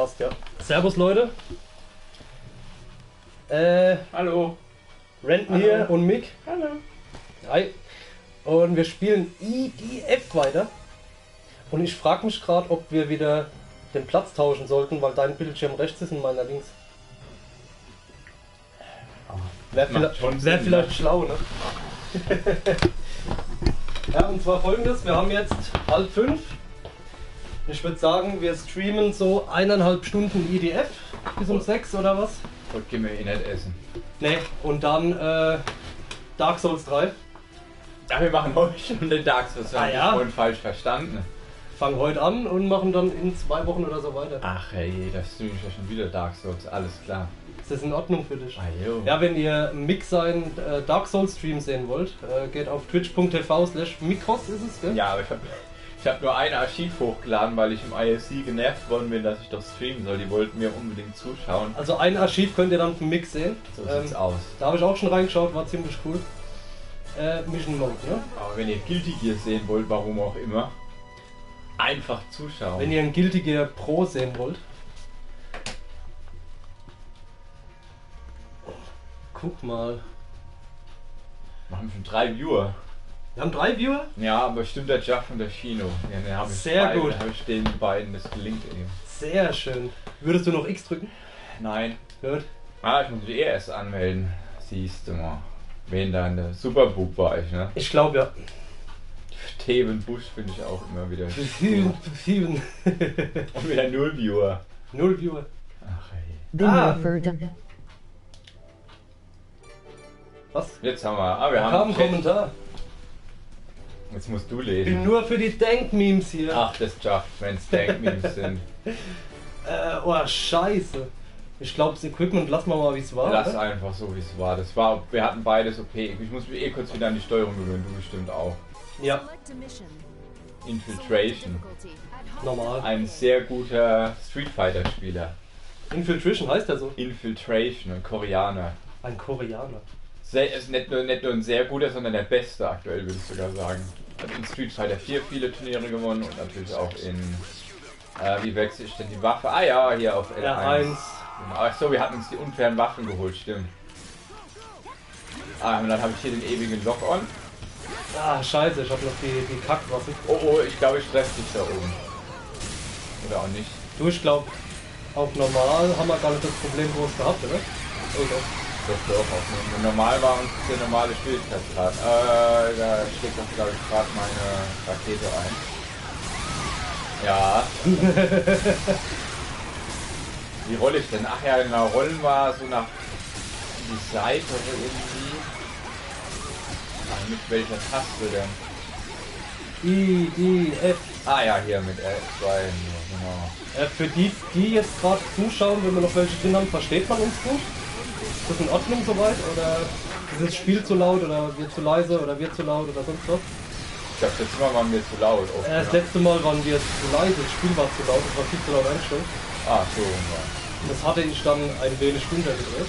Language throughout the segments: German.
Passt, ja. Servus, Leute. Hallo. Renten hier und Mick. Hallo. Hi. Und wir spielen IDF weiter. Und ich frage mich gerade, ob wir wieder den Platz tauschen sollten, weil dein Bildschirm rechts ist und meiner links. Wäre vielleicht schlau, ne? Ja, und zwar folgendes: Wir haben jetzt 4:30. Ich würde sagen, wir streamen so 1,5 Stunden IDF bis um 6 oder was? Heute gehen wir eh nicht essen. Ne, und dann Dark Souls 3. Ja, wir machen heute schon den Dark Souls. Das habe ich vorhin falsch verstanden. Fangen heute an und machen dann in 2 Wochen oder so weiter. Ach hey, das streame ich ja schon wieder Dark Souls. Alles klar. Ist das in Ordnung für dich? Ah, jo. Ja, wenn ihr Mick seinen Dark Souls Stream sehen wollt, geht auf twitch.tv/mikros ist es, gell? Ja, aber ich hab nur ein Archiv hochgeladen, weil ich im ISC genervt worden bin, dass ich doch streamen soll. Die wollten mir unbedingt zuschauen. Also ein Archiv könnt ihr dann vom Mick sehen. So sieht's aus. Da habe ich auch schon reingeschaut, war ziemlich cool. Mission Mode, ne? Aber wenn ihr Guilty Gear sehen wollt, warum auch immer, einfach zuschauen. Wenn ihr ein Guilty Gear Pro sehen wollt. Guck mal. Wir haben schon 3 Viewer. Wir haben 3 Viewer? Ja, aber stimmt der Jaff und der Chino. Ja, den hab ich Sehr gut. Da habe ich den beiden das gelingt eben. Sehr schön. Würdest du noch X drücken? Nein. Gut. Ah, ich muss mich erst anmelden. Siehst du mal. Wen da in der Superbook war ich, ne? Ich glaube ja. Theven Busch finde ich auch immer wieder. Verschieben. Und wieder 0 Viewer. 0 Viewer. Ach ey. Was? Jetzt haben wir. Ah, wir Kam haben ein Kommentar. Jetzt musst du Ich bin lesen. nur für die Dank-Memes hier. Ach, das Jaff, wenn es Dank-Memes sind. Oh, scheiße. Ich glaube, das Equipment lassen wir mal, wie es war. Lass oder? einfach so, wie es war. Wir hatten beides OP. Ich muss mich kurz wieder an die Steuerung gewöhnen. Du bestimmt auch. Ja, Infiltration. normal. Ein sehr guter Street Fighter Spieler. Infiltration heißt er so. Infiltration, ein Koreaner. Ein Koreaner. Ist nicht nur ein sehr guter, sondern der beste aktuell, würde ich sogar sagen. Hat in Street Fighter 4 viele Turniere gewonnen und natürlich auch in... wie wechsle ich denn die Waffe? Ah ja, hier auf L1. R1. Achso, wir hatten uns die unfairen Waffen geholt, stimmt. Ah, und dann habe ich hier den ewigen Lock-On. Ah, scheiße, ich habe noch die Kackwaffe. Oh, ich glaube, ich treffe dich da oben. Oder auch nicht. Du, ich glaube, auf normal haben wir gar nicht das Problem groß gehabt, oder? Oh, doch. Doch, auch normal war uns der normale Schwierigkeitsgrad. Da steckt doch, glaube ich, gerade meine Rakete ein. Ja. Wie rolle ich denn? Ach ja, genau, rollen war so nach die Seite so irgendwie. Ach, mit welcher Taste denn? IDF. Ah ja, hier mit R2, genau. Für die jetzt gerade zuschauen, wenn wir noch welche drin haben, versteht man uns gut? Ist das in Ordnung soweit? Oder ist das Spiel zu laut oder wir zu leise oder wir zu laut oder sonst was? Ich glaube, das letzte Mal waren wir zu laut. Oft, Das letzte Mal waren wir zu leise, das Spiel war zu laut, das war viel zu laut eingestellt. Ah, so ungefähr. Und das hatte ich dann ein wenig runtergedreht.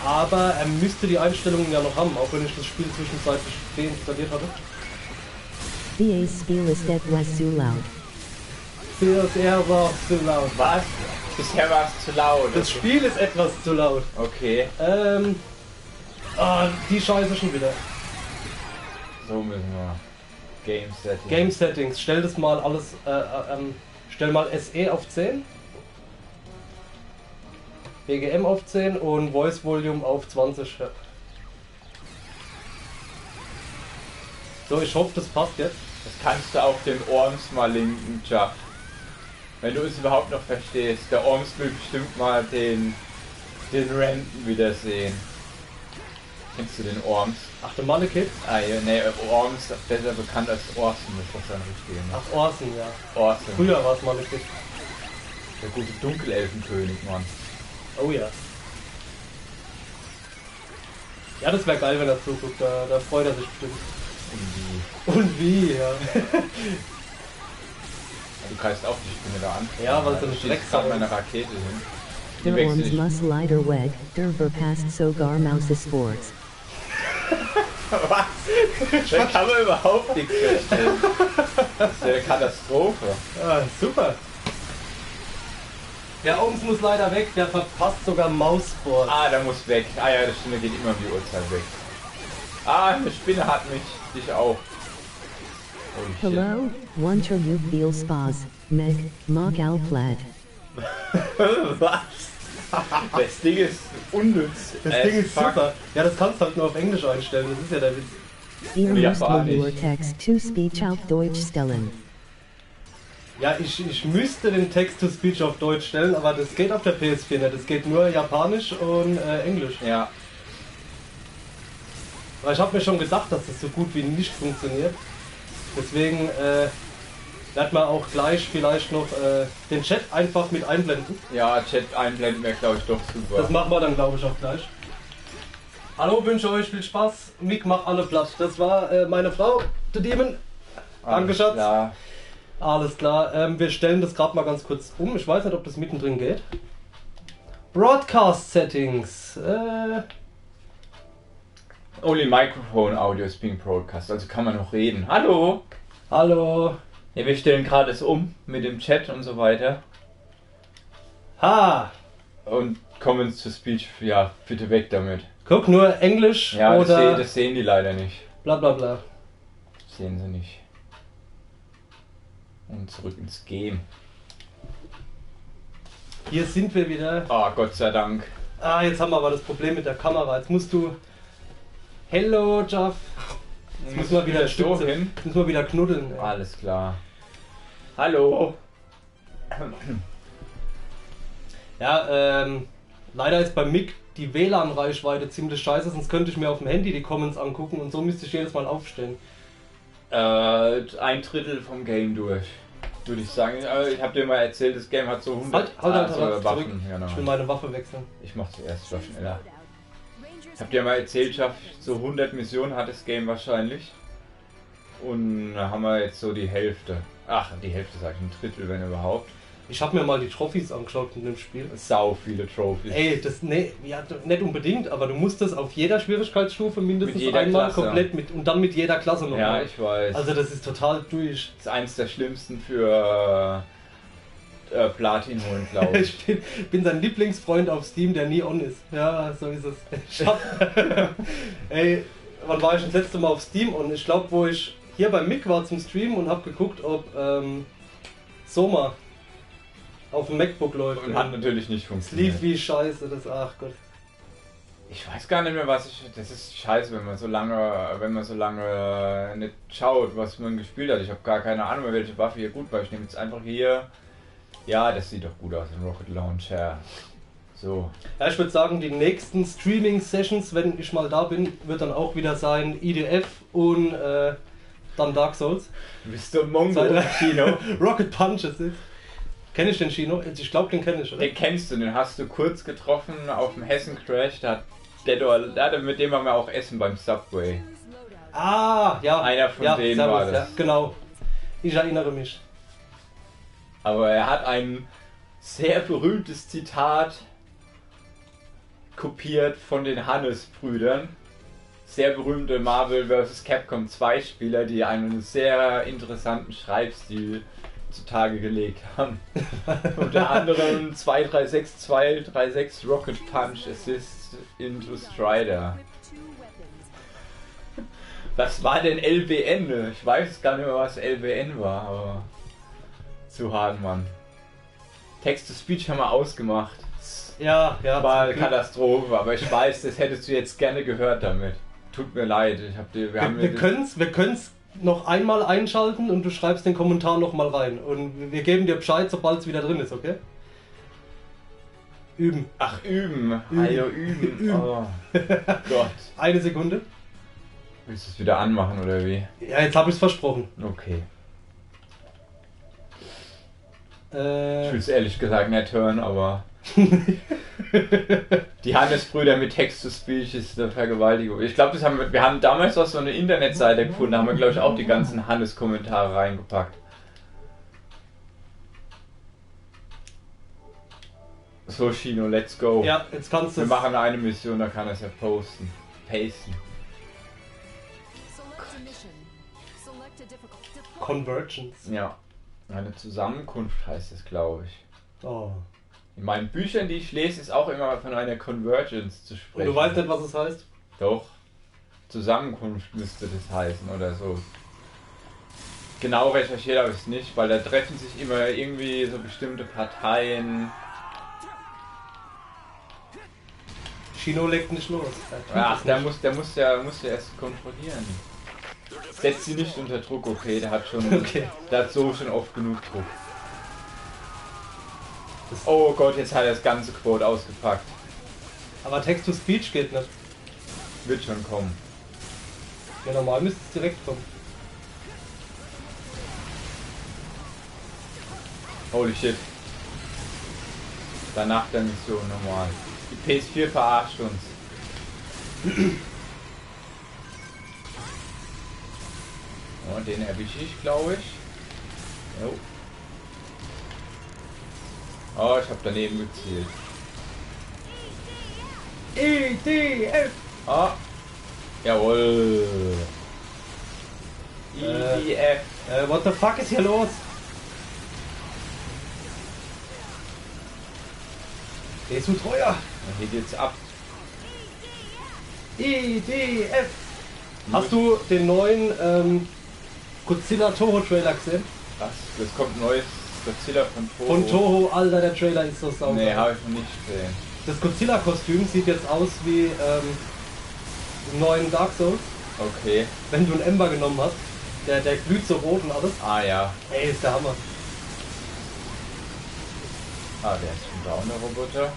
Aber er müsste die Einstellungen ja noch haben, auch wenn ich das Spiel zwischenzeitlich deinstalliert hatte. The Spiel ist etwas zu laut. Er war zu laut. Was? Bisher war es zu laut. Das Spiel ist etwas zu laut. Okay. Die Scheiße schon wieder. So müssen wir. Game Settings. Game Settings, stell das mal alles, stell mal SE auf 10. BGM auf 10 und Voice Volume auf 20. Ja. So, ich hoffe, das passt jetzt. Das kannst du auf den Orms mal linken, Jaff. Wenn du es überhaupt noch verstehst. Der Orms will bestimmt mal den Renten wiedersehen. Kennst du den Orms? Ach, der Malekith? Ah ja, ne, Orms, besser bekannt als Orson, ist das sein richtiger Name. Ach, Orson, ja. Orson. Früher war es Malekith. Der gute Dunkelelfenkönig, Mann. Oh ja. Ja, das wäre geil, wenn er zuguckt. Da freut er sich bestimmt. Und wie, ja. Du greifst auch die Spinne da an. Ja, weil so eine Schießt Drecksau gerade meine Rakete hin. Die Der wechsel Orms ich. muss leider weg, der verpasst sogar Mausesports. Was? Da kann man überhaupt nichts verstehen. Das ist ja eine Katastrophe. Ah, super. Der Oms muss leider weg, der verpasst sogar Maussport. Ah, der muss weg. Ah ja, das stimmt, der geht immer um die Uhrzeit weg. Ah, eine Spinne hat mich. Dich auch. Holy shit. Hello, Wonter you feel spas, Meg, Mog Alflad. Was? Das Ding ist unnütz. Das Ding ist super. Ja, das kannst du halt nur auf Englisch einstellen, das ist ja der Witz. Ihr Ja, müsst aber nur nicht. Text to Speech auf Deutsch stellen. Ja, ich müsste den Text-to-Speech auf Deutsch stellen, aber das geht auf der PS4 nicht. Das geht nur Japanisch und Englisch. Ja. Aber ich habe mir schon gedacht, dass das so gut wie nicht funktioniert. Deswegen werden wir auch gleich vielleicht noch den Chat einfach mit einblenden. Ja, Chat einblenden wäre, glaube ich, doch super. Das machen wir dann, glaube ich, auch gleich. Hallo, wünsche euch viel Spaß. Mick, mach alle platt. Das war meine Frau, The Demon. Danke, Schatz. Ja. Alles klar. Wir stellen das gerade mal ganz kurz um. Ich weiß nicht, ob das mittendrin geht. Broadcast Settings. Only Microphone Audio is being broadcast, also kann man noch reden. Hallo! Hallo. Ja, wir stellen gerade es um mit dem Chat und so weiter. Ha. Und kommen zu Speech, ja, bitte weg damit. Guck, nur Englisch Ja, oder das sehen die leider nicht. bla bla bla. Sehen sie nicht. Und zurück ins Game. Hier sind wir wieder. Ah, Gott sei Dank. Ah, jetzt haben wir aber das Problem mit der Kamera. Jetzt musst du... Hello, Jeff. Jetzt müssen wir wieder so Stütze. hin. Müssen wir wieder knuddeln. Ey. Alles klar. Hallo! Ja, leider ist bei Mick die WLAN-Reichweite ziemlich scheiße, sonst könnte ich mir auf dem Handy die Comments angucken und so müsste ich jedes Mal aufstehen. Ein Drittel vom Game durch. Würde ich sagen. Ich habe dir mal erzählt, das Game hat so 100 Halt, Waffen. zurück. Genau. Ich will meine Waffe wechseln. Ich mach zuerst was schneller. Ich hab dir mal erzählt, Schaff, so 100 Missionen hat das Game wahrscheinlich. Und da haben wir jetzt so die Hälfte. Ach, die Hälfte sag ich, ein Drittel, wenn überhaupt. Ich habe mir mal die Trophys angeschaut in dem Spiel. Sau viele Trophies. Ey, das ja, nicht unbedingt, aber du musst das auf jeder Schwierigkeitsstufe mindestens Mit jeder einmal Klasse. komplett mit und dann mit jeder Klasse nochmal. Ja, ich weiß. Also das ist total durch. Das ist eins der schlimmsten für Platin holen, glaube ich. Ich bin sein Lieblingsfreund auf Steam, der nie on ist. Ja, so ist es. Ey, wann war ich das letzte Mal auf Steam? Und ich glaube, wo ich hier bei Mick war zum Streamen und habe geguckt, ob Soma auf dem MacBook läuft. Und hat natürlich nicht Es funktioniert. lief wie scheiße, das ach Gott. Ich weiß gar nicht mehr, was ich. Das ist scheiße, wenn man so lange nicht schaut, was man gespielt hat. Ich habe gar keine Ahnung mehr, welche Waffe hier gut war. Ich nehme jetzt einfach hier. Ja, das sieht doch gut aus, ein Rocket Launcher. So. Ja, ich würde sagen, die nächsten Streaming-Sessions, wenn ich mal da bin, wird dann auch wieder sein IDF und dann Dark Souls. Bist du Mongo Sei im Kino? Rocket Punches ist. Kenn ich den Chino? Ich glaube, den kenne ich, oder? Den kennst du, den hast du kurz getroffen auf dem Hessen Crash. Mit dem haben wir auch Essen beim Subway. Ah, ja. Einer von ja, denen servus, war das. Ja, genau. Ich erinnere mich. Aber er hat ein sehr berühmtes Zitat kopiert von den Hannes-Brüdern. Sehr berühmte Marvel vs. Capcom 2 Spieler, die einen sehr interessanten Schreibstil zutage gelegt haben. Unter anderem 236 Rocket Punch Assist into Strider. Was war denn LBN? Ich weiß gar nicht mehr, was LBN war, aber zu hart, Mann. Text-to-Speech haben wir ausgemacht. Ja, ja. War eine Katastrophe, aber ich weiß, das hättest du jetzt gerne gehört damit. Tut mir leid, Wir können's noch einmal einschalten und du schreibst den Kommentar nochmal rein. Und wir geben dir Bescheid, sobald es wieder drin ist, okay? Üben. Ach, üben. Üben. Hallo, üben. Oh Gott. Eine Sekunde. Willst du es wieder anmachen oder wie? Ja, jetzt habe ich es versprochen. Okay. Ich will es ehrlich gesagt nicht hören, aber... Die Hannes-Brüder mit Text-to-Speech ist eine Vergewaltigung. Ich glaube, wir haben damals auch so eine Internetseite gefunden, da haben wir, glaube ich, auch die ganzen Hannes-Kommentare reingepackt. So, Chino, let's go. Ja, jetzt kannst du Wir es. machen eine Mission, da kann er es ja pasten. Pasten. Convergence. Ja. Eine Zusammenkunft heißt es, glaube ich. Oh. In meinen Büchern, die ich lese, ist auch immer von einer Convergence zu Und sprechen. du weißt nicht, was es heißt? Doch. Zusammenkunft müsste das heißen oder so. Genau recherchiert habe ich es nicht, weil da treffen sich immer irgendwie so bestimmte Parteien. Chino legt nicht los. Ach, der muss ja erst kontrollieren. Setzt sie nicht unter Druck, okay, der hat schon. Okay. Der hat so schon oft genug Druck. Oh Gott, jetzt hat er das ganze Quote ausgepackt. Aber Text-to-Speech geht nicht. Wird schon kommen. Ja, normal müsste es direkt kommen. Holy shit. Danach der Mission normal. Die PS4 verarscht uns. Oh, den erwische ich, glaube ich. Jo. Oh, ich habe daneben gezielt. EDF! Ah. Jawohl. EDF. What the fuck ist hier los? Der ist zu teuer. Hier geht's ab. EDF! Hast du den neuen Godzilla Toho Trailer gesehen? Was? Das kommt ein neues Godzilla von Toho. Von Toho, Alter, der Trailer ist so sauber. Nee, habe ich noch nicht gesehen. Das Godzilla-Kostüm sieht jetzt aus wie im neuen Dark Souls. Okay. Wenn du einen Ember genommen hast, der glüht so rot und alles. Ah ja. Ey, ist der Hammer. Ah, der ist schon down, der Roboter.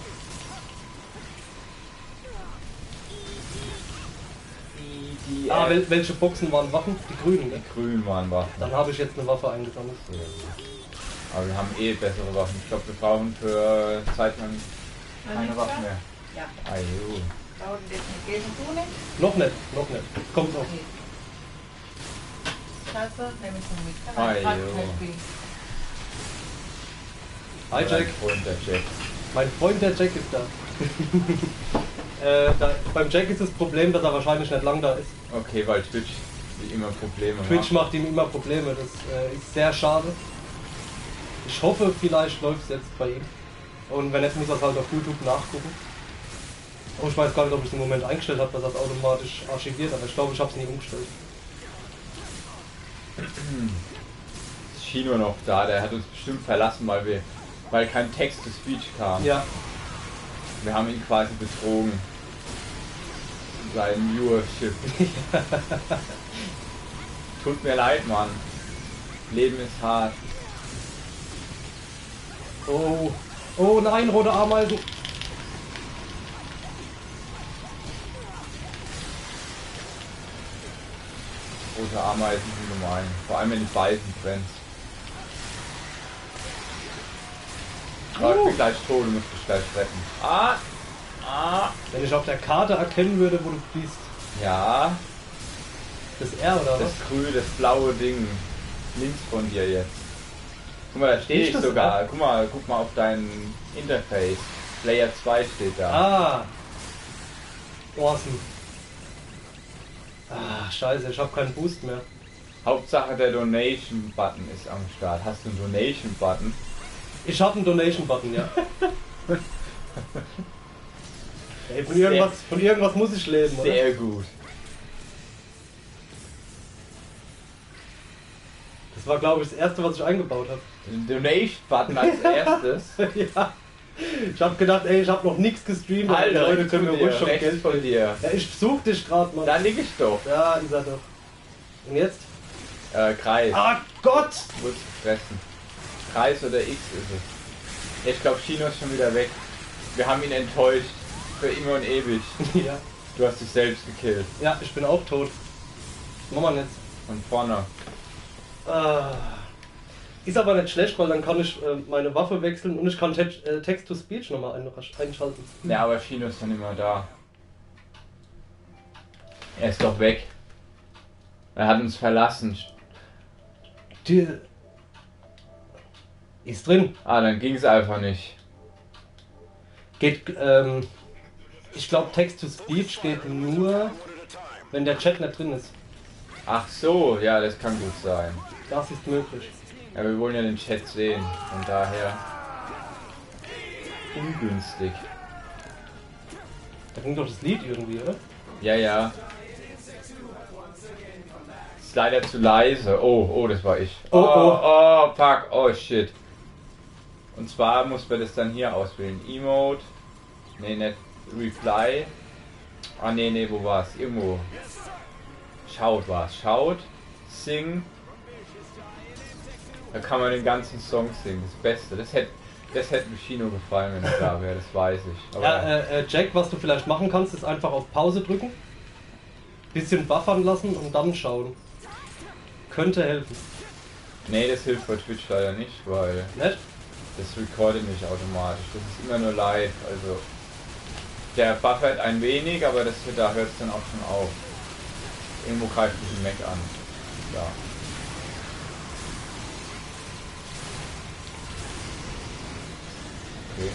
Ah, welche Boxen waren Waffen? Die grünen, ne? Die grünen waren Waffen. Dann habe ich jetzt eine Waffe eingesammelt. Sehr gut. Aber wir haben eh bessere Waffen. Ich glaube, wir brauchen für Zeit lang keine Waffen mehr. Ja. Ah, jo. Dauert das nicht gehen du nicht? Noch nicht. Kommt noch. Okay. Scheiße, nehme ich noch mit. Ah, Kann jo. ich spielen. Hi Jack. Und der Jack. Mein Freund der Jack ist da. Beim Jack ist das Problem, dass er wahrscheinlich nicht lang da ist. Okay, weil Twitch wie immer Probleme Twitch macht ihm immer Probleme, das ist sehr schade. Ich hoffe, vielleicht läuft es jetzt bei ihm. Und wenn nicht, muss er es halt auf YouTube nachgucken. Oh, ich weiß gar nicht, ob ich es im Moment eingestellt habe, dass das automatisch archiviert, aber ich glaube, ich habe es nie umgestellt. Ist Chino noch da? Der hat uns bestimmt verlassen, weil kein Text-to-Speech kam. Ja, Wir haben ihn quasi betrogen. Sein Viewership. Tut mir leid, Mann. Leben ist hart. oh nein, rote Ameisen. Rote Ameisen sind gemein. Vor allem wenn die beißen brennt. Oh, ich bin gleich tot, du musst dich gleich retten. Wenn ich auf der Karte erkennen würde, wo du bist. Ja, Das R oder was? das grüne, das blaue Ding. Links von dir jetzt. Guck mal, da stehe Nicht ich das sogar. R? Guck mal auf dein Interface. Player 2 steht da. Ah! Awesome. Ah, scheiße, ich habe keinen Boost mehr. Hauptsache der Donation-Button ist am Start. Hast du einen Donation-Button? Ich habe einen Donation-Button, ja. Ey, von irgendwas muss ich leben, oder? Sehr gut. Das war, glaube ich, das erste, was ich eingebaut habe. Den Donation-Button als erstes. Ja. Ich habe gedacht, ey, ich habe noch nichts gestreamt, aber die Alter, Leute können mir ruhig schon rechts Geld von dir. Ja, ich such dich gerade mal. Da lieg ich doch. Ja, ist er doch. Und jetzt? Kreis. Ah Gott! Kurz gefressen. Kreis oder X ist es. Ich glaube, Chino ist schon wieder weg. Wir haben ihn enttäuscht. Für immer und ewig. Ja. Du hast dich selbst gekillt. Ja, ich bin auch tot. Was machen wir jetzt? Von vorne. Ist aber nicht schlecht, weil dann kann ich meine Waffe wechseln und ich kann Text-to-Speech nochmal einschalten. Ja, aber Chino ist dann immer da. Er ist doch weg. Er hat uns verlassen. Die ist drin. Ah, dann ging es einfach nicht. Geht, ich glaube Text-to-Speech geht nur, wenn der Chat nicht drin ist. Ach so, ja, das kann gut sein. Das ist möglich. Ja, wir wollen ja den Chat sehen. Von daher. ungünstig. Da ging doch das Lied irgendwie, oder? Ja, ja. Ist leider zu leise. Oh, das war ich. Oh, fuck. Oh, shit. Und zwar muss man das dann hier auswählen. Emote. Nee, nicht Reply. Ah, nee, wo war's? Irgendwo. Shout war's. Shout. Sing. Da kann man den ganzen Song singen. Das Beste. Das hätte mir Chino gefallen, wenn er da wäre. Das weiß ich. Aber Ja, Jack, was du vielleicht machen kannst, ist einfach auf Pause drücken. Bisschen buffern lassen und dann schauen. Könnte helfen. nee, das hilft bei Twitch leider nicht, weil Nicht? das recordet nicht automatisch. Das ist immer nur live. Also der buffert ein wenig, aber da hört es dann auch schon auf. Irgendwo greift mich ein Mac an. Ja. Okay.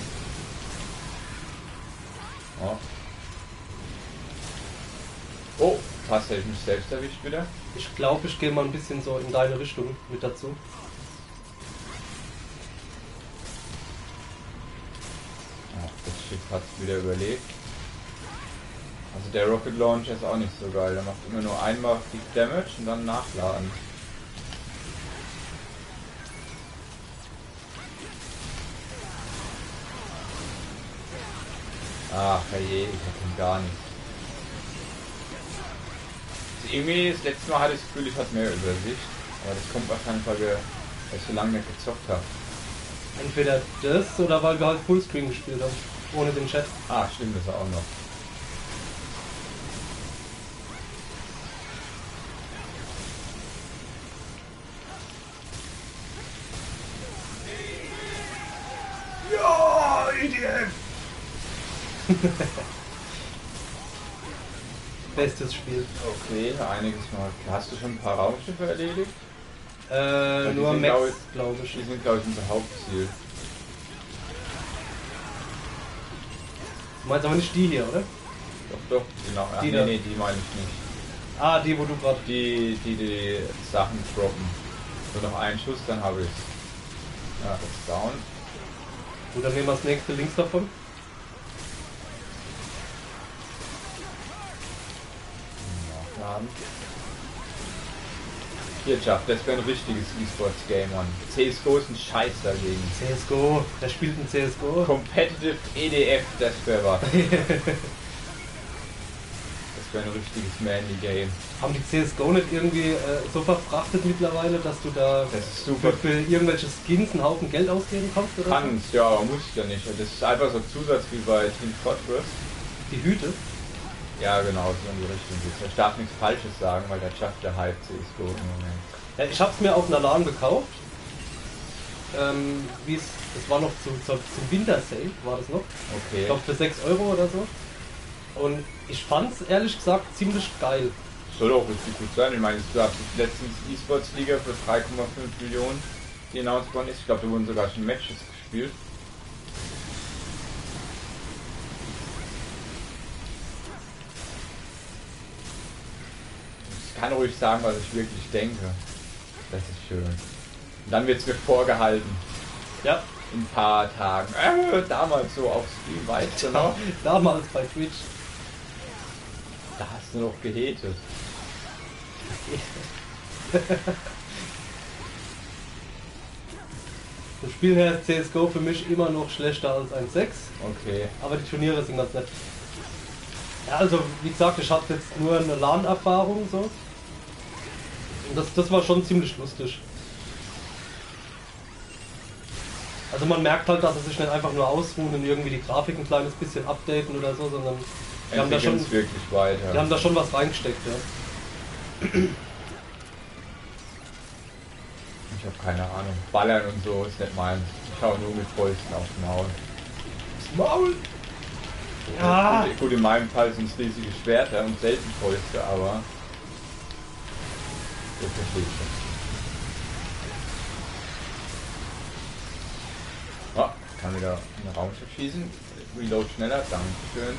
Oh, fast hätte ich mich selbst erwischt wieder. Ich glaube, ich gehe mal ein bisschen so in deine Richtung mit dazu. Ach, das Schiff hat es wieder überlebt. Also der Rocket Launcher ist auch nicht so geil. Der macht immer nur einmal die Damage und dann nachladen. Ach herrje, ich hab ihn gar nicht. Also irgendwie, das letzte Mal hatte ich das Gefühl, ich hatte mehr Übersicht. Aber das kommt wahrscheinlich, weil ich so lange nicht gezockt habe. Entweder das oder weil wir halt Fullscreen gespielt haben. Ohne den Chat. Ah, stimmt, das auch noch. Ja, EDF! Bestes Spiel. Okay, einiges mal. Hast du schon ein paar Raumschiffe erledigt? die Nur sind, Max, glaube glaube ich. Die sind, glaube ich, unser Hauptziel. Du meinst aber nicht die hier, oder? Doch, genau. Ach, Die da. nee, die meine ich nicht. Ah, die, wo du gerade... Die Sachen droppen. Nur noch einen Schuss, dann habe ich. Ja, das ist down. Gut, dann nehmen wir das nächste links davon. Nachladen. Hier, Jeff, das wäre ein richtiges E-Sports-Game, Mann. CSGO ist ein Scheiß dagegen. CSGO, der spielt ein CSGO. Competitive EDF, das wäre was. Das wäre ein richtiges Manly-Game. Haben die CSGO nicht irgendwie so verfrachtet mittlerweile, dass du da Das ist super. für irgendwelche Skins einen Haufen Geld ausgeben kannst? Oder so? Kannst, ja, aber muss ich ja nicht. Das ist einfach so ein Zusatz wie bei Team Fortress. Die Hüte? Ja, genau, so in die Richtung geht's. Ich darf nichts Falsches sagen, weil der Chuck der Hype CSGO im Moment. Ja, ich hab's mir auf einer LAN gekauft. Das war noch zum Wintersale, war das noch. Okay. Ich glaube für 6 Euro oder so. Und ich fand's ehrlich gesagt ziemlich geil. Soll auch richtig gut sein. Ich meine, es gab letztens E-Sports-Liga für 3,5 Millionen, die announced worden ist. Ich glaube, da wurden sogar schon Matches gespielt. Ich kann ruhig sagen, was ich wirklich denke. Das ist schön. Und dann wird es mir vorgehalten. Ja, In ein paar Tagen. Damals so auf Stream, weißt du noch? damals bei Twitch. Da hast du noch gehatet. Das Spiel her ist CSGO für mich immer noch schlechter als 1.6, Okay. aber die Turniere sind ganz nett. Ja, also wie gesagt, ich hatte jetzt nur eine LAN-Erfahrung so. Und das war schon ziemlich lustig. Also man merkt halt, dass sie sich nicht einfach nur ausruhen und irgendwie die Grafik ein kleines bisschen updaten oder so, sondern die haben da schon, Wirklich weiter. die haben da schon was reingesteckt, ja. Ich habe keine Ahnung. Ballern und so ist nicht meins. Ich hau nur mit Fäusten aufs Maul. Das Maul! Ja! Gut, in meinem Fall sind es riesige Schwerter und selten Fäuste, aber das verstehe ich schon. Oh, kann wieder ein Raumschiff schießen. Reload schneller, dankeschön.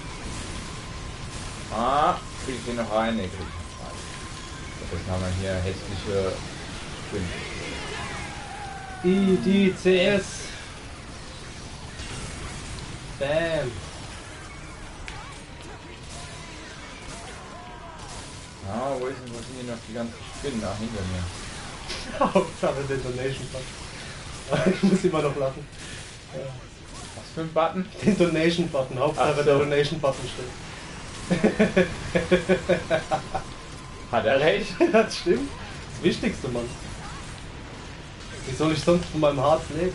Ah, krieg ich den noch rein? Ne, krieg ich nicht rein. Jetzt haben wir hier hässliche Spinnen. Die CS. Bam. Ah, wo sind hier noch die ganzen Spinnen? Ah, hinter mir. Hauptsache den Donation Button. Ich muss immer noch lachen. Ja. Was für ein Button? Den Donation Button. Hauptsache Ach so. der Donation Button steht. Hat er recht? Das stimmt. Das Wichtigste, Mann. Wie soll ich sonst von meinem Harz leben?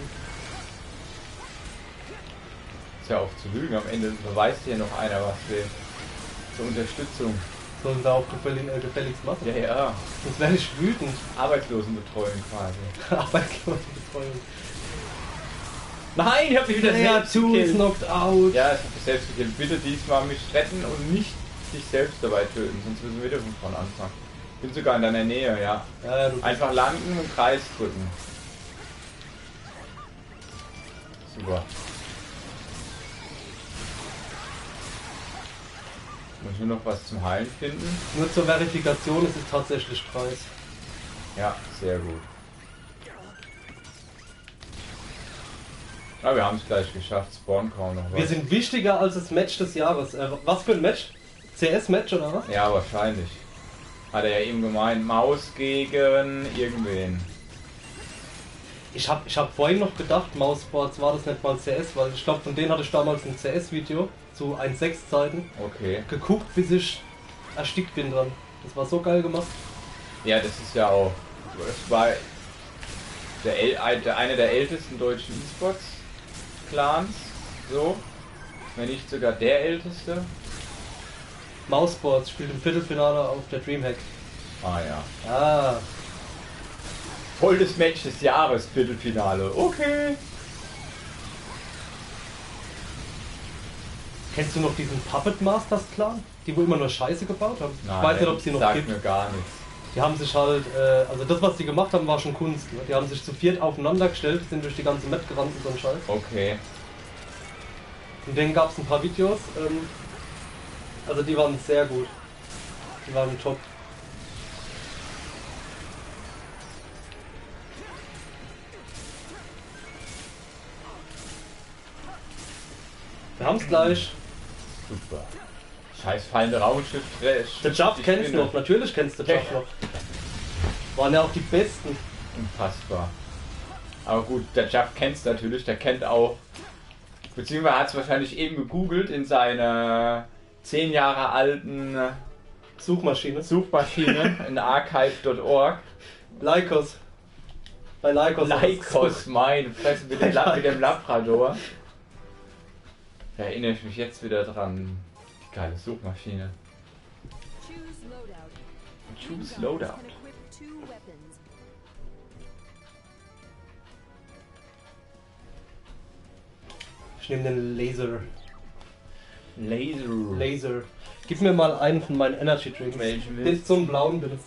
Ist ja auch zu lügen. Am Ende beweist hier noch einer was will. Zur Unterstützung. Sollen wir auch gefälligst machen? Ja, ja. Sonst werde ich wütend. Arbeitslosenbetreuung quasi. Arbeitslosenbetreuung. Nein, ich hab mich wieder Ja, selbst Tools gekillt. knocked out. Ja, ich hab mich selbst gekillt. Bitte diesmal mich retten und nicht dich selbst dabei töten, sonst müssen wir wieder von vorne anfangen. Bin sogar in deiner Nähe, ja. Ja, du Einfach landen und Kreis drücken. Super. Muss ich nur noch was zum Heilen finden? nur zur Verifikation ist es tatsächlich Preis. Ja, sehr gut. Aber wir haben es gleich geschafft, spawnen kaum noch was. Wir sind wichtiger als das Match des Jahres. Was für ein Match? CS-Match oder was? Ja, wahrscheinlich. Hat er ja eben gemeint, Maus gegen irgendwen. Ich hab vorhin noch gedacht, Mouseboards war das nicht mal CS, weil ich glaube, von denen hatte ich damals ein CS-Video zu 1.6 Zeiten Okay. geguckt, bis ich erstickt bin dran. Das war so geil gemacht. Ja, das ist ja auch. Das war einer der ältesten deutschen E-Sports-Clans. So. Wenn nicht sogar der älteste. Mouseboards spielt im Viertelfinale auf der Dreamhack. Ah ja. Ah, Volles Match des Jahres, Viertelfinale. Okay. kennst du noch diesen Puppet Masters Clan? Die wo immer nur Scheiße gebaut haben? Nein, ich weiß nicht, ob sie noch sagt gibt. mir gar nichts. Die haben sich halt, also das was die gemacht haben, war schon Kunst. Ne? Die haben sich zu viert aufeinander gestellt, sind durch die ganze Map gerannt und so ein Scheiß. Okay. Von denen gab es ein paar Videos. Also die waren sehr gut. Die waren top. Wir haben es gleich. Super. Scheiß fallende Raumschiff. Der Juff kennst du noch, natürlich kennst du Juff noch. Waren ja auch die Besten. Unfassbar. Aber gut, der Juff kennt's natürlich, der kennt auch. Beziehungsweise hat es wahrscheinlich eben gegoogelt in seiner 10 Jahre alten Suchmaschine. Suchmaschine in archive.org. Lycos. Bei Lycos. Lycos, meine Fresse, mit dem Labrador. Da erinnere ich mich jetzt wieder dran. Die geile Suchmaschine. Choose Loadout. Ich nehme den Laser. Laser. Laser. Gib mir mal einen von meinen Energy Drinks. Welchen Den willst zum blauen bitte.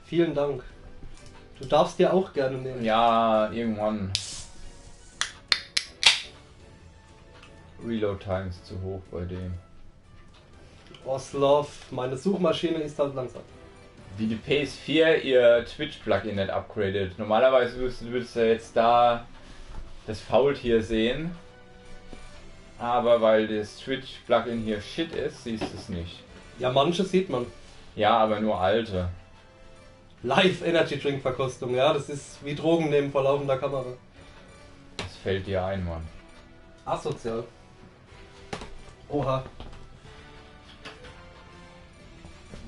Vielen Dank. Du darfst dir auch gerne nehmen. Ja, irgendwann. Reload Time ist zu hoch bei dem. Oslov, meine Suchmaschine ist halt langsam. Wie die PS4 ihr Twitch-Plugin nicht upgradet. Normalerweise würdest du jetzt da das Faultier sehen. Aber weil das Twitch-Plugin hier shit ist, siehst du es nicht. Ja, manche sieht man. Ja, aber nur alte. Live Energy Drink Verkostung, ja, das ist wie Drogen nehmen vor laufender Kamera. Das fällt dir ein, Mann. Asozial. Oha.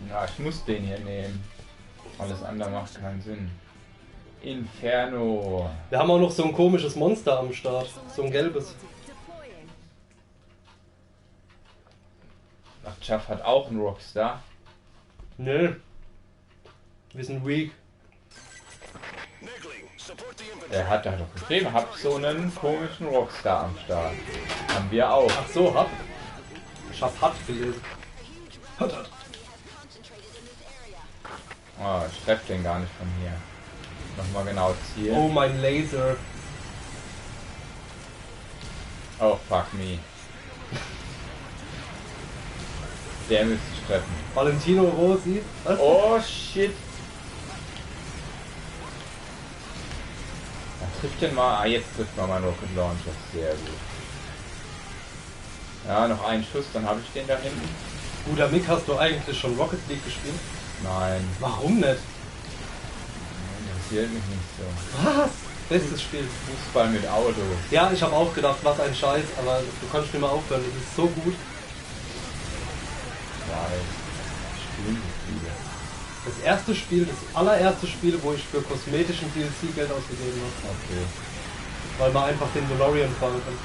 Ja, ich muss den hier nehmen. Alles andere macht keinen Sinn. Inferno. Wir haben auch noch so ein komisches Monster am Start. So ein gelbes. Ach, Chuff hat auch einen Rockstar. Nö. Wir sind weak. Der hat da doch geschrieben, habt so einen komischen Rockstar am Start. Haben wir auch. Ach so, hat. Ich hab hat gelesen. Hat. Oh, ich treffe den gar nicht von hier. Nochmal genau zielen. Oh, mein Laser. Oh, fuck me. Der müsste ich treffen. Valentino Rossi. Was? Oh, shit. Da trifft den mal. Ah, jetzt trifft man meinen Rocket Launcher. Sehr gut. Ja, noch einen Schuss, dann habe ich den da hinten. Guter Mick, hast du eigentlich schon Rocket League gespielt? Nein, Warum nicht? interessiert mich nicht so. Was? Bestes Spiel. Fußball mit Autos. Ja, ich habe auch gedacht, was ein Scheiß, aber du kannst nicht mehr aufhören, das ist so gut. Weil spielen die viele. Das erste Spiel, das allererste Spiel, wo ich für kosmetischen DLC Geld ausgegeben habe. Okay. Weil man einfach den DeLorean fahren kann.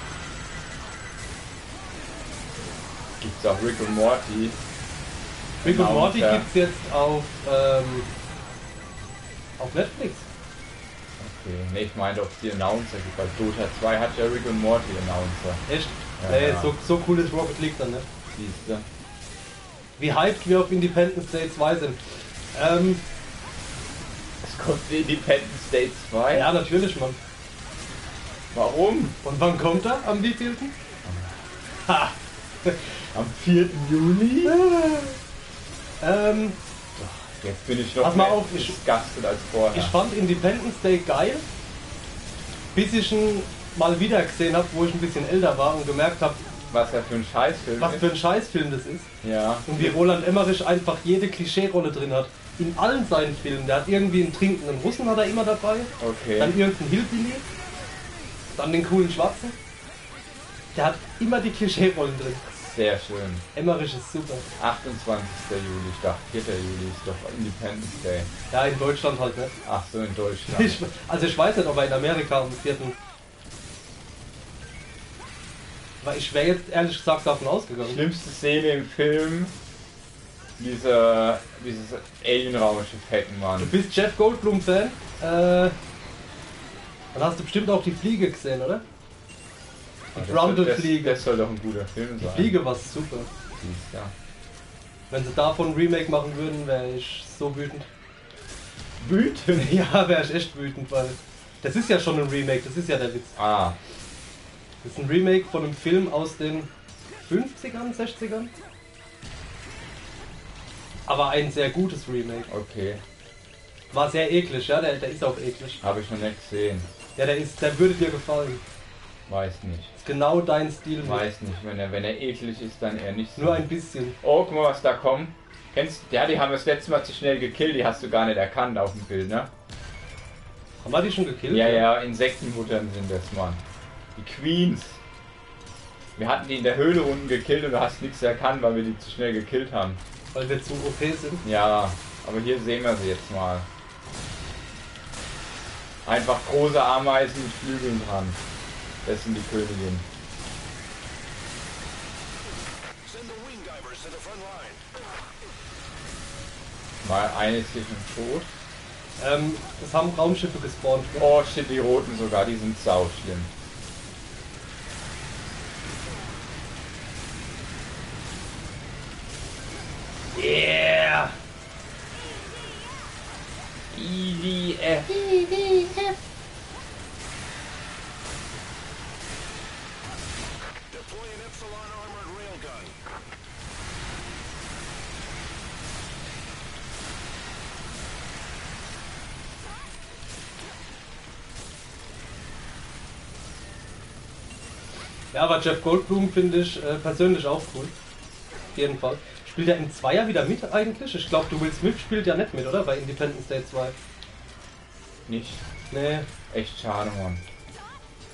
Gibt's auch Rick und Morty. Rick und Morty Ja. gibt's jetzt auf Netflix. Okay. Ne, ich meinte, ob es die Announcer gibt. Weil Dota 2 hat ja Rick und Morty Announcer. Echt? Ja, Nee, ja. so cool ist Rocket League dann, ne? Siehste. Wie hyped wir auf Independence Day 2 sind. Es kommt Independence Day 2. Ja, natürlich, Mann. Warum? Und wann kommt er? Am wievielten? Ha! Am 4. Juli? Ähm, Jetzt bin ich noch Pass mal mehr auf, disgusted als vorher. ich fand Independence Day geil, bis ich ihn mal wieder gesehen habe, wo ich ein bisschen älter war und gemerkt habe, Was er für ein Scheißfilm was ist. für ein Scheißfilm das ist. Ja. Und wie Roland Emmerich einfach jede Klischee-Rolle drin hat. In allen seinen Filmen. Der hat irgendwie einen trinkenden Russen hat er immer dabei. Okay. Dann irgendeinen Hillbilly. Dann den coolen Schwarzen. Der hat immer die Klischee-Rollen drin. Sehr schön. Emmerich ist super. 28. Juli, ich dachte 4. Juli ist doch Independence Day. Ja, in Deutschland halt nicht. Ach so, in Deutschland. Ich weiß nicht, ob er in Amerika am 4. Weil ich wäre jetzt ehrlich gesagt davon ausgegangen. Schlimmste Szene im Film, dieses Alien-Raumschiff hacken, Du Mann. bist Jeff Goldblum-Fan. Dann hast du bestimmt auch die Fliege gesehen, oder? Die Grundle-Fliege. Das soll doch ein guter Film Die sein. Fliege war super. Siehst, ja. Wenn sie davon ein Remake machen würden, wäre ich so wütend. Wütend? Ja, wäre ich echt wütend, weil das ist ja schon ein Remake, das ist ja der Witz. Ah, Das ist ein Remake von einem Film aus den 50ern, 60ern. Aber ein sehr gutes Remake. okay. War sehr eklig, ja, der ist auch eklig. Habe ich noch nicht gesehen. Ja, der würde dir gefallen. Weiß nicht. Ist genau dein Stil. Mit. Weiß nicht. Wenn er eklig ist, dann eher nicht so. Nur ein bisschen. Oh, guck mal, was da kommt. Kennst du? Ja, die haben das letzte Mal zu schnell gekillt. Die hast du gar nicht erkannt auf dem Bild, ne? Haben wir die schon gekillt? Ja, ja, Insektenmuttern sind das, Mann. Die Queens. Wir hatten die in der Höhle unten gekillt und du hast nichts erkannt, weil wir die zu schnell gekillt haben. Weil wir zu OP sind. Ja, aber hier sehen wir sie jetzt mal. Einfach große Ameisen mit Flügeln dran. Das sind die Königin. Mal eine ist hier schon tot. Das haben Raumschiffe gespawnt. Ne? Oh shit, die roten sogar, die sind sau schlimm. Yeah! EVF. Ja, aber Jeff Goldblum finde ich persönlich auch cool. Auf jeden Fall. Spielt er im Zweier wieder mit eigentlich? Ich glaube, Will Smith spielt ja nicht mit, oder? Bei Independence Day 2. Nicht. Nee, Echt schade, Mann.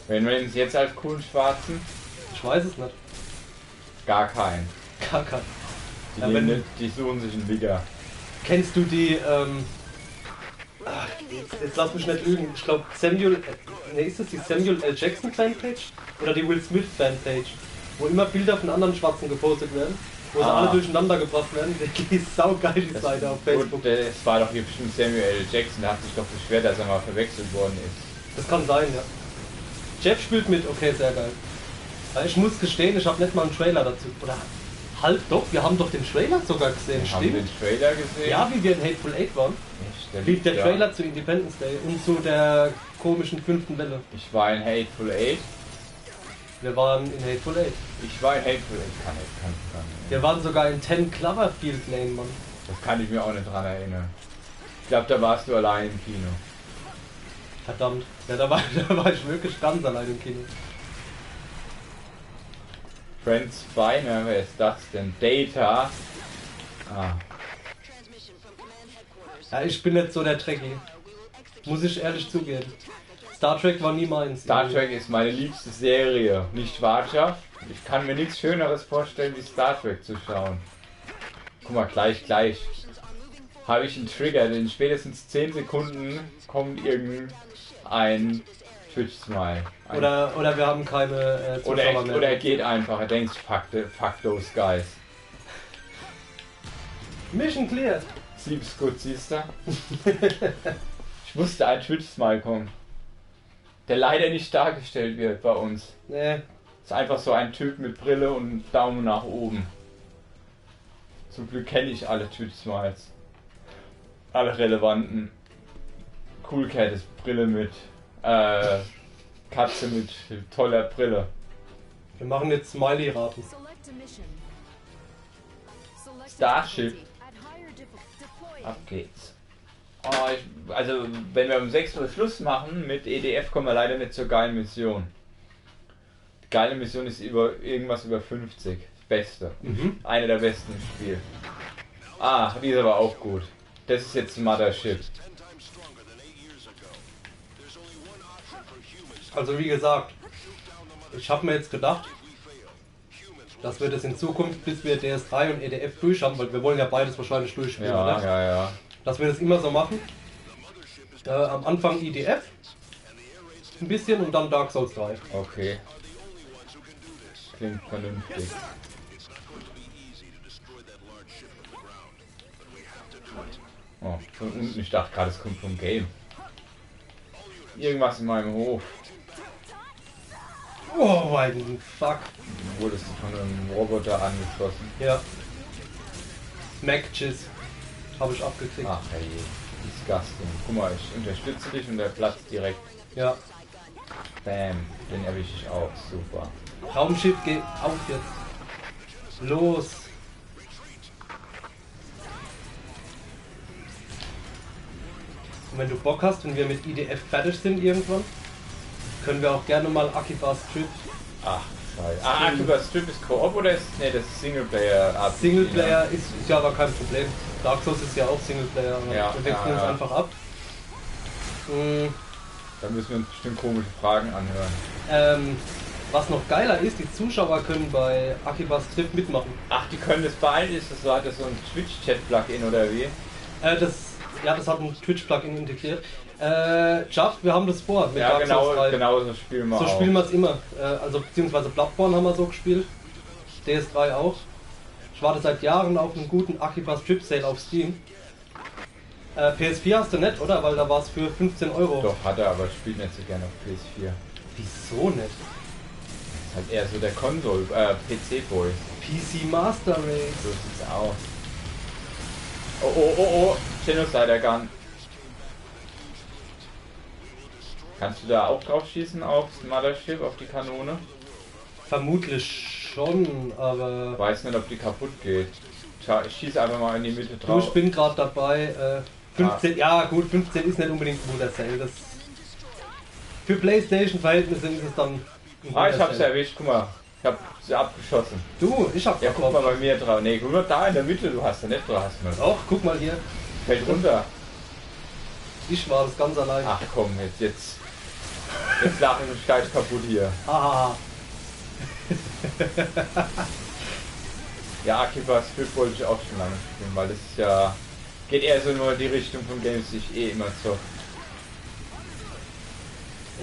Wenn wir uns jetzt als coolen Schwarzen? ich weiß es nicht. Gar keinen. Gar kein. Die, Ja, nehmen wenn- nicht, die suchen sich einen Wigger. Kennst du die, jetzt lass mich nicht lügen. Ich glaube, ist das die Samuel L. Jackson Fanpage? Oder die Will Smith Fanpage? Wo immer Bilder von anderen Schwarzen gepostet werden. Wo sie Ah. alle durcheinander gebracht werden. Die ist saugeil, die Seite auf Facebook. Und es war doch hier bestimmt Samuel L. Jackson, der hat sich doch beschwert, dass er mal verwechselt worden ist. Das kann sein, ja. Jeff spielt mit, okay, sehr geil. Ja, ich muss gestehen, ich habe nicht mal einen Trailer dazu. Oder halt doch, wir haben doch den Trailer sogar gesehen, Haben wir stimmt? den Trailer gesehen? Ja, wie wir in Hateful Eight waren. Echt, Lief der liegt da. Trailer zu Independence Day und zu der komischen 5. Welle. Ich war in Hateful Eight. Wir waren in Hateful Eight. Ich war in Hateful Eight. Kann nicht. Wir waren sogar in 10 Cloverfield Lane, Mann. Das kann ich mir auch nicht dran erinnern. Ich glaube, da warst du allein im Kino. Verdammt. Ja, da war, da war ich wirklich ganz allein im Kino. Friends Spiner, wer ist das denn? Data. Ah, Ja, ich bin nicht so der Trekkie. Muss ich ehrlich zugeben. Star Trek war nie meins. Star Trek ist meine liebste Serie, nicht wahr? Ich kann mir nichts Schöneres vorstellen, wie Star Trek zu schauen. Guck mal, gleich habe ich einen Trigger, denn in spätestens 10 Sekunden kommt irgendein Twitch-Smile. Oder wir haben keine Zuschauer mehr. Oder er geht einfach, er denkt, fuck those guys. Mission cleared. Sieb's gut, siehst du? Ich musste ein Twitch-Smile kommen. Der leider nicht dargestellt wird bei uns. Nee. Ist einfach so ein Typ mit Brille und Daumen nach oben. Zum Glück kenne ich alle Twitch-Smiles. Alle relevanten. Cool Cat ist Brille mit Katze mit toller Brille. Wir machen jetzt Smiley-Raten. Starship. Ab geht's. Oh, also wenn wir um 6 Uhr Schluss machen mit EDF, kommen wir leider nicht zur geilen Mission. Die geile Mission ist irgendwas über 50. Beste. Eine der besten im Spiel. Ah, die ist aber auch gut. Das ist jetzt Mothership. Also wie gesagt, ich habe mir jetzt gedacht, dass wir das in Zukunft, bis wir DS3 und EDF durch haben, weil wir wollen ja beides wahrscheinlich durchspielen, Ja, oder? ja. Dass wir das immer so machen. Am Anfang EDF ein bisschen und dann Dark Souls 3. Okay. Klingt vernünftig. Oh, von unten, ich dachte gerade, es kommt vom Game. Irgendwas in meinem Hof. Oh mein Fuck. Wurdest du von einem Roboter angeschossen? Ja. Smack-Chiss. Habe ich abgekriegt. Ach hey, disgusting. Guck mal, ich unterstütze dich und der platzt direkt. Ja. Bam, den erwische ich auch. Super. Raumschiff, geh auf jetzt. Los. Und wenn du Bock hast, wenn wir mit IDF fertig sind irgendwann, können wir auch gerne mal Akiba Strip. Ach, scheiße. Ah, Akiba Strip ist Koop oder ist... Ne, das ist Singleplayer. Singleplayer ist ja aber kein Problem. Dark Souls ist ja auch Singleplayer. Ja, wir wechseln uns einfach ab. Da müssen wir uns bestimmt komische Fragen anhören. Was noch geiler ist, die Zuschauer können bei Akiba Strip mitmachen. Ach, die können das bei allen, ist das so, hat das so ein Twitch-Chat-Plugin oder wie? Das hat ein Twitch-Plugin integriert. Jaff, wir haben das vor. Mit Ja, Dark Souls 3. genau so spielen wir So auch. spielen wir es immer. Also beziehungsweise Bloodborne haben wir so gespielt. DS3 auch. Ich warte seit Jahren auf einen guten Akiba Strip Sale auf Steam. PS4 hast du nicht, oder? Weil da war es für 15 Euro. Doch, hat er, aber spielt nicht so gerne auf PS4. Wieso nicht? Ist halt eher so der PC-Boy. PC Master Race. So sieht's aus. Oh, Genocide Gun. Kannst du da auch drauf schießen aufs Mothership, auf die Kanone? Vermutlich schon, aber... Ich weiß nicht, ob die kaputt geht. Tja, ich schieße einfach mal in die Mitte Du, drauf. ich bin gerade dabei. 15, ja gut, 15 ist nicht unbedingt ein guter Sale. Das für PlayStation-Verhältnisse ist es dann. Ich hab's ja erwischt, guck mal. Ich hab sie abgeschossen. Du, ich hab's Ja, guck mal bei mir drauf. Nee, guck mal da in der Mitte, du hast ja nicht drauf. Hast du Auch, guck mal hier. Fällt runter. Ich war das ganz allein. Ach komm, jetzt lache ich mich gleich kaputt hier. Haha. Ja, Akiba Strip wollte ich auch schon lange spielen, weil das ist ja... Geht eher so nur die Richtung von Games, die ich immer so.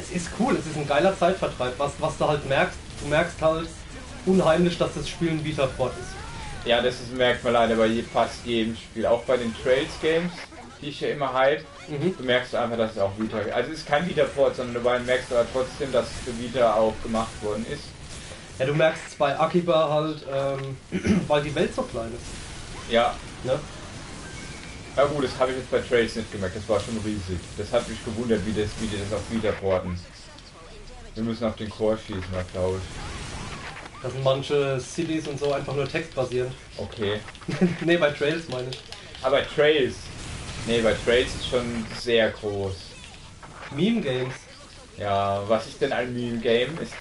Es ist cool, es ist ein geiler Zeitvertreib. Was du halt merkst, du merkst halt unheimlich, dass das Spiel ein Vita-Port ist. Ja, merkt man leider bei fast jedem Spiel. Auch bei den Trails Games, die ich ja immer hype. Du merkst einfach, dass es auch Vita... Also es ist kein Vita-Port, sondern du merkst aber trotzdem, dass es für Vita auch gemacht worden ist. Ja, du merkst es bei Akiba halt, weil die Welt so klein ist. Ja. Ne? Ja gut, das habe ich jetzt bei Trails nicht gemerkt, das war schon riesig. Das hat mich gewundert, wie die das auf Vita porten. Wir müssen auf den Core schießen, glaube ich. Da sind manche Cities und so einfach nur textbasierend. Okay. Ne, bei Trails meine ich. Aber Trails. Ne, bei Trails ist schon sehr groß. Meme Games. Ja, was ist denn ein Meme Game? Jetzt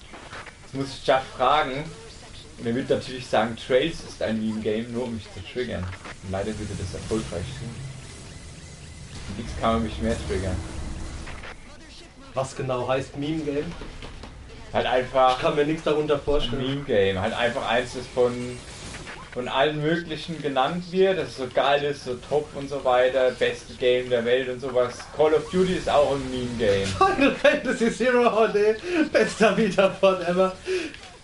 muss ich Jeff fragen. Und er wird natürlich sagen, Trails ist ein Meme-Game, nur um mich zu triggern. Und leider würde das erfolgreich tun. Und nichts kann man mich mehr triggern. Was genau heißt Meme-Game? Halt Ich einfach kann mir nichts darunter ein vorstellen. Meme-Game. Halt einfach eins, das von allen möglichen genannt wird, das so geil ist, so top und so weiter, beste Game der Welt und sowas. Call of Duty ist auch ein Meme-Game. Final Fantasy Zero HD, bester Vita-Port ever.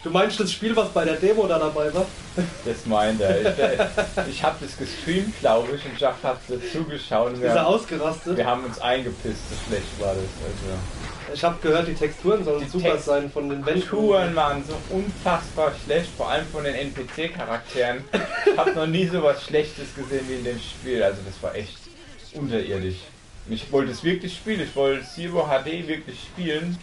Du meinst das Spiel, was bei der Demo da dabei war? Das meint er. Ich habe das gestreamt, glaube ich, und Jack hat zugeschaut. Ist er ausgerastet? Wir haben uns eingepisst, so schlecht war das. Also. Ich habe gehört, die Texturen sollen super sein von den Wänden. Die Touren waren so unfassbar schlecht, vor allem von den NPC-Charakteren. Ich habe noch nie so was Schlechtes gesehen wie in dem Spiel, also das war echt unterirdisch. Und ich wollte es wirklich spielen, ich wollte Zero HD wirklich spielen.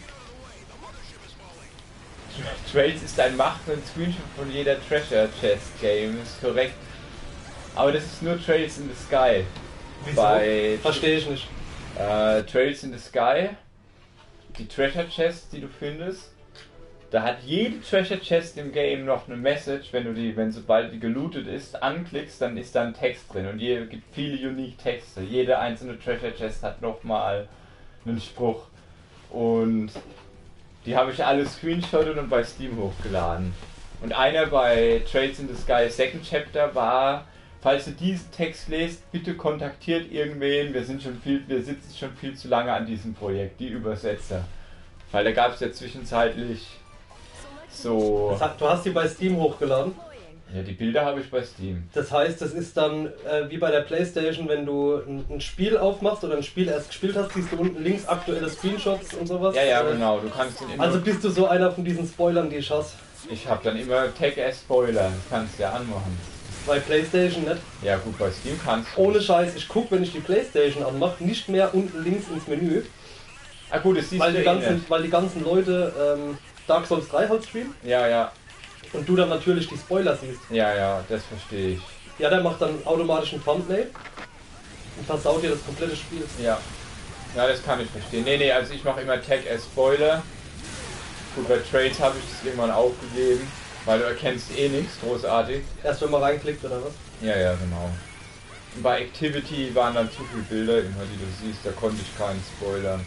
Trails ist ein Macht und Screenshot von jeder Treasure Chest Game, ist korrekt. Aber das ist nur Trails in the Sky. Wieso? Verstehe ich nicht. Trails in the Sky, die Treasure Chest, die du findest, da hat jede Treasure Chest im Game noch eine Message, wenn sobald die gelootet ist, anklickst, dann ist da ein Text drin und es gibt viele unique Texte. Jede einzelne Treasure Chest hat nochmal einen Spruch und die habe ich alle screenshottet und bei Steam hochgeladen. Und einer bei Trails in the Sky Second Chapter war: Falls du diesen Text lest, bitte kontaktiert irgendwen, wir sitzen schon viel zu lange an diesem Projekt, die Übersetzer. Weil da gab es ja zwischenzeitlich so... Du hast die bei Steam hochgeladen? Ja, die Bilder habe ich bei Steam. Das heißt, das ist dann wie bei der Playstation, wenn du ein Spiel aufmachst oder ein Spiel erst gespielt hast, siehst du unten links aktuelle Screenshots und sowas. Ja, genau, du kannst den immer... Also bist du so einer von diesen Spoilern, die ich hasse? Ich habe dann immer Tag as Spoiler, das kannst du ja anmachen. Bei Playstation nicht? Ja gut, bei Steam kannst du. Ohne Scheiß, ich gucke, wenn ich die Playstation anmache, nicht mehr unten links ins Menü. Ah gut, das siehst Weil du die ganzen Leute Dark Souls 3 halt streamen. Ja. Und du dann natürlich die Spoiler siehst. Ja, das verstehe ich. Ja, der macht dann automatisch ein Thumbnail und versaut dir das komplette Spiel. Ja, das kann ich verstehen. Nee, also ich mache immer Tag as Spoiler. Gut, bei Trails habe ich das irgendwann aufgegeben, weil du erkennst eh nichts großartig. Erst wenn man reinklickt oder was? Ja, genau. Und bei Activity waren dann zu viele Bilder, immer die du siehst, da konnte ich keinen spoilern.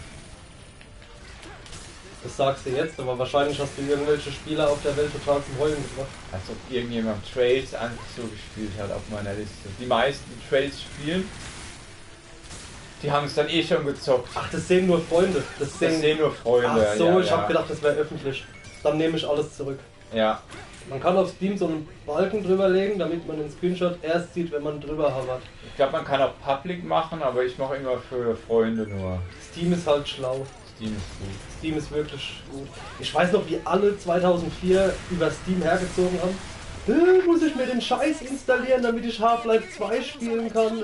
Das sagst du jetzt, aber wahrscheinlich hast du irgendwelche Spieler auf der Welt total zum Heulen gebracht. Als ob irgendjemand Trails einfach so gespielt hat auf meiner Liste. Die meisten, die Trails spielen, die haben es dann eh schon gezockt. Ach, das sehen nur Freunde. Das sehen nur Freunde. Ach so, ja, ich habe gedacht, das wäre öffentlich. Dann nehme ich alles zurück. Ja. Man kann auf Steam so einen Balken drüber legen, damit man den Screenshot erst sieht, wenn man drüber hovert. Ich glaube, man kann auch Public machen, aber ich mache immer für Freunde nur. Steam ist halt schlau. Steam ist gut. Steam ist wirklich gut. Ich weiß noch, wie alle 2004 über Steam hergezogen haben. Muss ich mir den Scheiß installieren, damit ich Half-Life 2 spielen kann?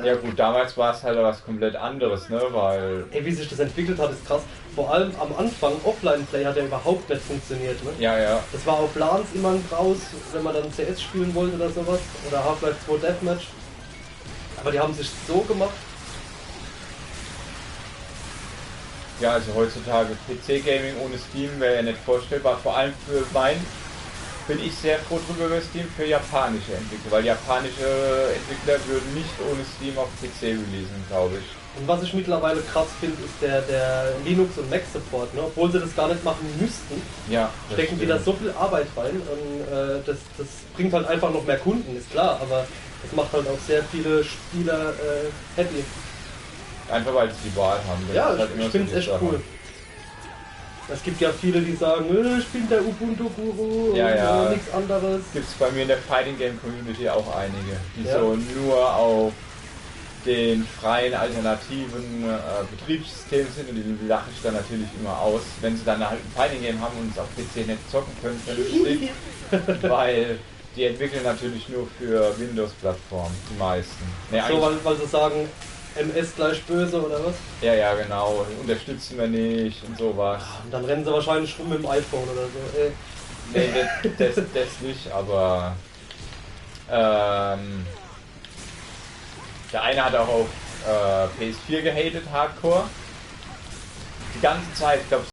Ja gut, damals war es halt was komplett anderes, ne, weil... Ey, wie sich das entwickelt hat, ist krass. Vor allem am Anfang, Offline-Play hat ja überhaupt nicht funktioniert, ne? Ja. Das war auf LANs immer ein Graus, wenn man dann CS spielen wollte oder sowas. Oder Half-Life 2 Deathmatch. Aber die haben sich so gemacht. Ja, also heutzutage PC-Gaming ohne Steam wäre ja nicht vorstellbar. Vor allem für bin ich sehr froh drüber über Steam für japanische Entwickler, weil japanische Entwickler würden nicht ohne Steam auf PC releasen, glaube ich. Und was ich mittlerweile krass finde, ist der Linux- und Mac-Support, ne? Obwohl sie das gar nicht machen müssten, stecken die da so viel Arbeit rein und das bringt halt einfach noch mehr Kunden, ist klar, aber das macht halt auch sehr viele Spieler happy. Einfach weil sie die Wahl haben. Ja, ich finde es echt cool. Es gibt ja viele, die sagen, ich bin der Ubuntu-Guru und nichts anderes. Gibt es bei mir in der Fighting Game Community auch einige, die so nur auf den freien alternativen Betriebssystemen sind und die lache ich dann natürlich immer aus, wenn sie dann halt ein Fighting Game haben und es auf PC nicht zocken können, vernünftig, weil die entwickeln natürlich nur für Windows-Plattformen, die meisten. Nee, so, weil sie sagen, MS gleich böse oder was? Ja, genau. Unterstützen wir nicht und sowas. Und dann rennen sie wahrscheinlich rum mit dem iPhone oder so. Nee, das nicht, aber der eine hat auch auf PS4 gehatet, Hardcore. Die ganze Zeit, ich glaube